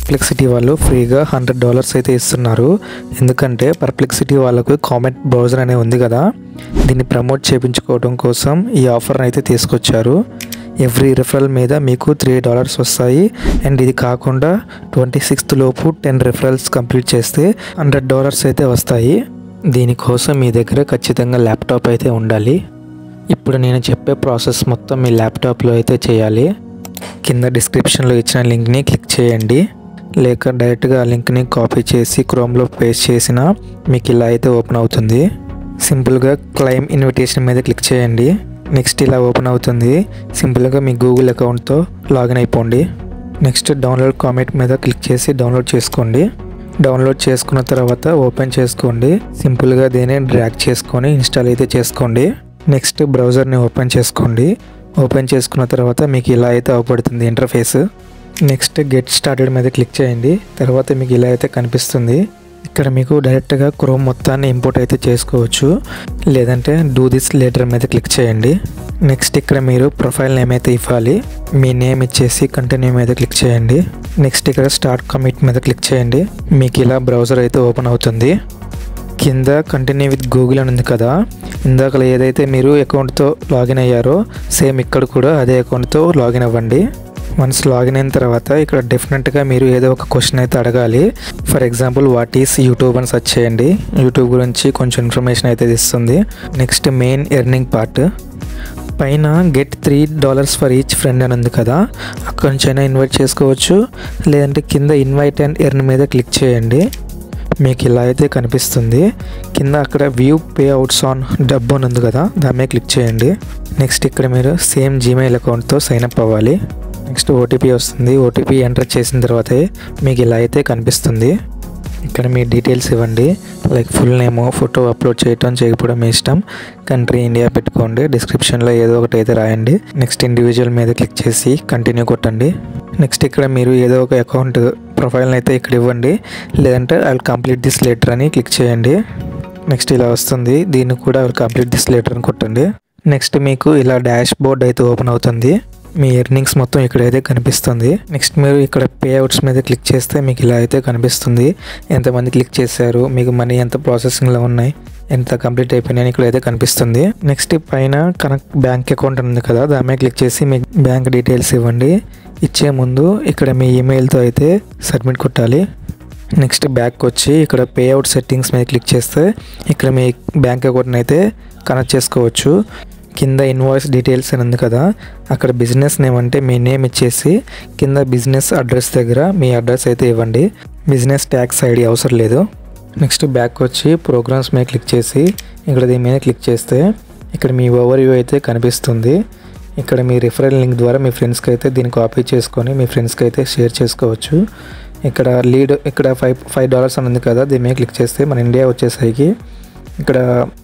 Perplexity వాళ్ళు ఫ్రీగా $100 అయితే ఇస్తున్నారు. ఎందుకంటే పర్ప్లెక్సిటీ వాళ్ళకు కామెంట్ బ్రౌజర్ అనే ఉంది కదా, దీన్ని ప్రమోట్ చేయించుకోవడం కోసం ఈ ఆఫర్ అయితే తీసుకొచ్చారు. ఎవ్రీ రిఫరల్ మీద మీకు $3 వస్తాయి. అండ్ ఇది కాకుండా 26th లోపు 10 రిఫరల్స్ కంప్లీట్ చేస్తే $100 అయితే వస్తాయి. దీనికోసం మీ దగ్గర ఖచ్చితంగా ల్యాప్టాప్ అయితే ఉండాలి. ఇప్పుడు నేను చెప్పే ప్రాసెస్ మొత్తం మీ ల్యాప్టాప్లో అయితే చేయాలి. కింద డిస్క్రిప్షన్లో ఇచ్చిన లింక్ని క్లిక్ చేయండి, లేక డైరెక్ట్గా ఆ లింక్ని కాపీ చేసి క్రోమ్లో పేస్ట్ చేసినా మీకు ఇలా అయితే ఓపెన్ అవుతుంది. సింపుల్గా క్లెయిమ్ ఇన్విటేషన్ మీద క్లిక్ చేయండి. నెక్స్ట్ ఇలా ఓపెన్ అవుతుంది. సింపుల్గా మీ గూగుల్ అకౌంట్తో లాగిన్ అయిపోండి. నెక్స్ట్ డౌన్లోడ్ కామెంట్ మీద క్లిక్ చేసి డౌన్లోడ్ చేసుకోండి. డౌన్లోడ్ చేసుకున్న తర్వాత ఓపెన్ చేసుకోండి. సింపుల్గా దీన్ని డ్రాగ్ చేసుకొని ఇన్స్టాల్ అయితే చేసుకోండి. నెక్స్ట్ బ్రౌజర్ని ఓపెన్ చేసుకోండి. ఓపెన్ చేసుకున్న తర్వాత మీకు ఇలా అయితే అవపడుతుంది ఇంటర్ఫేస్. నెక్స్ట్ గెట్ స్టార్టెడ్ మీద క్లిక్ చేయండి. తర్వాత మీకు ఇలా అయితే కనిపిస్తుంది. ఇక్కడ మీకు డైరెక్ట్గా క్రోమ్ మొత్తాన్ని ఇంపోర్ట్ అయితే చేసుకోవచ్చు, లేదంటే డూ దిస్ లేటర్ మీద క్లిక్ చేయండి. నెక్స్ట్ ఇక్కడ మీరు ప్రొఫైల్ నేమ్ అయితే ఇవ్వాలి. మీ నేమ్ ఇచ్చేసి కంటిన్యూ మీద క్లిక్ చేయండి. నెక్స్ట్ ఇక్కడ స్టార్ట్ కమిట్ మీద క్లిక్ చేయండి. మీకు ఇలా బ్రౌజర్ అయితే ఓపెన్ అవుతుంది. కింద కంటిన్యూ విత్ గూగుల్ అని ఉంది కదా, ఇందాక ఏదైతే మీరు అకౌంట్తో లాగిన్ అయ్యారో సేమ్ ఇక్కడ కూడా అదే అకౌంట్తో లాగిన్ అవ్వండి. వన్స్ లాగిన్ అయిన తర్వాత ఇక్కడ డెఫినెట్గా మీరు ఏదో ఒక క్వశ్చన్ అయితే అడగాలి. For example what is YouTube అని సెర్చ్ చేయండి. యూట్యూబ్ గురించి కొంచెం ఇన్ఫర్మేషన్ అయితే ఇస్తుంది. నెక్స్ట్ మెయిన్ ఎర్నింగ్ పార్ట్ పైన గెట్ $3 ఫర్ ఈచ్ ఫ్రెండ్ అని ఉంది కదా, అక్కడి నుంచి అయినా ఇన్వైట్ చేసుకోవచ్చు, లేదంటే కింద ఇన్వైట్ అండ్ ఎర్న్ మీద క్లిక్ చేయండి. మీకు ఇలా అయితే కనిపిస్తుంది. కింద అక్కడ వ్యూ పే అవుట్స్ ఆన్ డబ్బు అని ఉంది కదా, దాని మీద క్లిక్ చేయండి. నెక్స్ట్ ఇక్కడ మీరు సేమ్ జీమెయిల్ అకౌంట్తో సైన్అప్ అవ్వాలి. నెక్స్ట్ ఓటీపీ వస్తుంది. ఓటీపీ ఎంటర్ చేసిన తర్వాతే మీకు ఇలా అయితే కనిపిస్తుంది. ఇక్కడ మీ డీటెయిల్స్ ఇవ్వండి, like full name, photo upload చేయటం చేయకపోవడం మీ ఇష్టం. కంట్రీ ఇండియా పెట్టుకోండి. డిస్క్రిప్షన్లో ఏదో ఒకటి అయితే రాయండి. నెక్స్ట్ ఇండివిజువల్ మీద క్లిక్ చేసి కంటిన్యూ కొట్టండి. నెక్స్ట్ ఇక్కడ మీరు ఏదో ఒక అకౌంట్ ప్రొఫైల్ని అయితే ఇక్కడ ఇవ్వండి, లేదంటే I will complete this letter అని క్లిక్ చేయండి. నెక్స్ట్ ఇలా వస్తుంది. దీన్ని కూడా I will complete this letter అని కొట్టండి. నెక్స్ట్ మీకు ఇలా డాష్ బోర్డ్ అయితే ఓపెన్ అవుతుంది. మీ ఎర్నింగ్స్ మొత్తం ఇక్కడైతే కనిపిస్తుంది. నెక్స్ట్ మీరు ఇక్కడ పే అవుట్స్ మీద క్లిక్ చేస్తే మీకు ఇలా అయితే కనిపిస్తుంది. ఎంతమంది క్లిక్ చేశారు, మీకు మనీ ఎంత ప్రాసెసింగ్లో ఉన్నాయి, ఎంత కంప్లీట్ అయిపోయినాయని ఇక్కడైతే కనిపిస్తుంది. నెక్స్ట్ పైన కనెక్ట్ బ్యాంక్ అకౌంట్ ఉంది కదా, దాని మీద క్లిక్ చేసి మీ బ్యాంక్ డీటెయిల్స్ ఇవ్వండి. ఇచ్చే ముందు ఇక్కడ మీ ఈమెయిల్తో అయితే సబ్మిట్ కొట్టాలి. నెక్స్ట్ బ్యాక్ వచ్చి ఇక్కడ పే అవుట్ సెట్టింగ్స్ మీద క్లిక్ చేస్తే ఇక్కడ మీ బ్యాంక్ అకౌంట్ని అయితే కనెక్ట్ చేసుకోవచ్చు. కింద ఇన్వాయిస్ డీటెయిల్స్ అని ఉంది కదా, అక్కడ బిజినెస్ నేమ్ అంటే మీ నేమ్ ఇచ్చేసి కింద బిజినెస్ అడ్రస్ దగ్గర మీ అడ్రస్ అయితే ఇవ్వండి. బిజినెస్ ట్యాక్స్ ఐడి అవసరం లేదు. నెక్స్ట్ బ్యాక్ వచ్చి ప్రోగ్రామ్స్ మీద క్లిక్ చేసి ఇక్కడ దీని మీద క్లిక్ చేస్తే ఇక్కడ మీ ఓవర్ వ్యూ అయితే కనిపిస్తుంది. ఇక్కడ మీ రిఫరల్ లింక్ ద్వారా మీ ఫ్రెండ్స్కి అయితే దీన్ని కాపీ చేసుకొని మీ ఫ్రెండ్స్కి అయితే షేర్ చేసుకోవచ్చు. ఇక్కడ లీడ్ ఇక్కడ $5 అని ఉంది కదా, దీని మీద క్లిక్ చేస్తే మన ఇండియా వచ్చేసరికి ఇక్కడ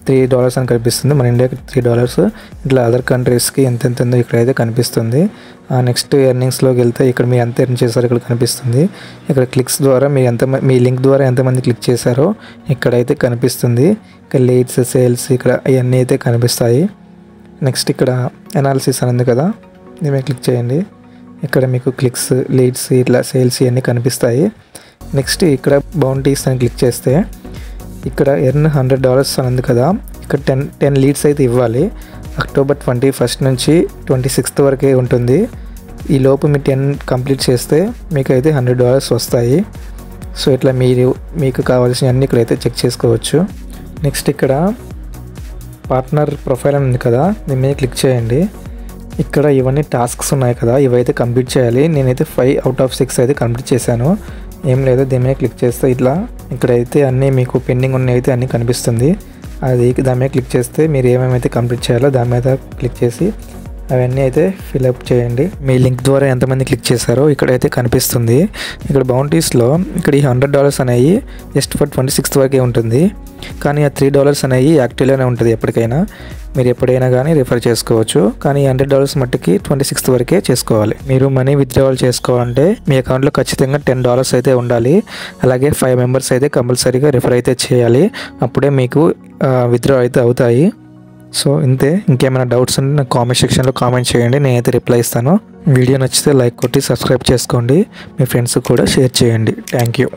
$3 అని కనిపిస్తుంది. మన ఇండియాకి $3, ఇట్లా అదర్ కంట్రీస్కి ఎంత ఉందో ఇక్కడైతే కనిపిస్తుంది. నెక్స్ట్ ఎర్నింగ్స్లోకి వెళ్తే ఇక్కడ మీరు ఎంత ఎర్న్ చేశారో ఇక్కడ కనిపిస్తుంది. ఇక్కడ క్లిక్స్ ద్వారా మీరు మీ లింక్ ద్వారా ఎంతమంది క్లిక్ చేశారో ఇక్కడైతే కనిపిస్తుంది. ఇక్కడ లీడ్స్, సేల్స్ ఇక్కడ ఇవన్నీ అయితే కనిపిస్తాయి. నెక్స్ట్ ఇక్కడ అనాలిసిస్ అని ఉంది కదా, దీని మీద క్లిక్ చేయండి. ఇక్కడ మీకు క్లిక్స్, లీడ్స్, ఇట్లా సేల్స్ ఇవన్నీ కనిపిస్తాయి. నెక్స్ట్ ఇక్కడ బౌంటీస్ అని క్లిక్ చేస్తే ఇక్కడ ఎర్న్ $100 అని ఉంది కదా, ఇక్కడ 10 లీడ్స్ అయితే ఇవ్వాలి. అక్టోబర్ 21 నుంచి 26 వరకే ఉంటుంది. ఈ లోపు మీరు 10 కంప్లీట్ చేస్తే మీకు అయితే $100 వస్తాయి. సో ఇట్లా మీకు కావాల్సినవన్నీ ఇక్కడైతే చెక్ చేసుకోవచ్చు. నెక్స్ట్ ఇక్కడ పార్ట్నర్ ప్రొఫైల్ అని ఉంది కదా, దీని మీద క్లిక్ చేయండి. ఇక్కడ ఇవన్నీ టాస్క్స్ ఉన్నాయి కదా, ఇవైతే కంప్లీట్ చేయాలి. నేనైతే 5 out of 6 అయితే కంప్లీట్ చేశాను. ఏం లేదు, దీని మీద క్లిక్ చేస్తే ఇట్లా ఇక్కడైతే అన్నీ మీకు పెండింగ్ ఉన్నాయి అయితే అన్నీ కనిపిస్తుంది. దాని మీద క్లిక్ చేస్తే మీరు ఏమేమైతే కంప్లీట్ చేయాలో దాని మీద క్లిక్ చేసి అవన్నీ అయితే ఫిల్అప్ చేయండి. మీ లింక్ ద్వారా ఎంతమంది క్లిక్ చేశారో ఇక్కడైతే కనిపిస్తుంది. ఇక్కడ బౌంటీస్లో ఇక్కడ ఈ $100 అనేవి జస్ట్ ఫర్ 26 వరకే ఉంటుంది, కానీ ఆ $3 అనేవి యాక్టివ్లోనే ఉంటుంది. ఎప్పటికైనా మీరు ఎప్పుడైనా కానీ రిఫర్ చేసుకోవచ్చు, కానీ $100 మట్టుకి 26 వరకే చేసుకోవాలి. మీరు మనీ విత్డ్రావల్ చేసుకోవాలంటే మీ అకౌంట్లో ఖచ్చితంగా $10 అయితే ఉండాలి. అలాగే 5 మెంబర్స్ అయితే కంపల్సరీగా రిఫర్ అయితే చేయాలి, అప్పుడే మీకు విత్డ్రా అయితే అవుతాయి. సో ఇంతే. ఇంకేమైనా డౌట్స్ ఉంటే నాకు కామెంట్ సెక్షన్లో కామెంట్ చేయండి, నేనైతే రిప్లై ఇస్తాను. వీడియో నచ్చితే లైక్ కొట్టి సబ్స్క్రైబ్ చేసుకోండి, మీ ఫ్రెండ్స్కి కూడా షేర్ చేయండి. Thank you.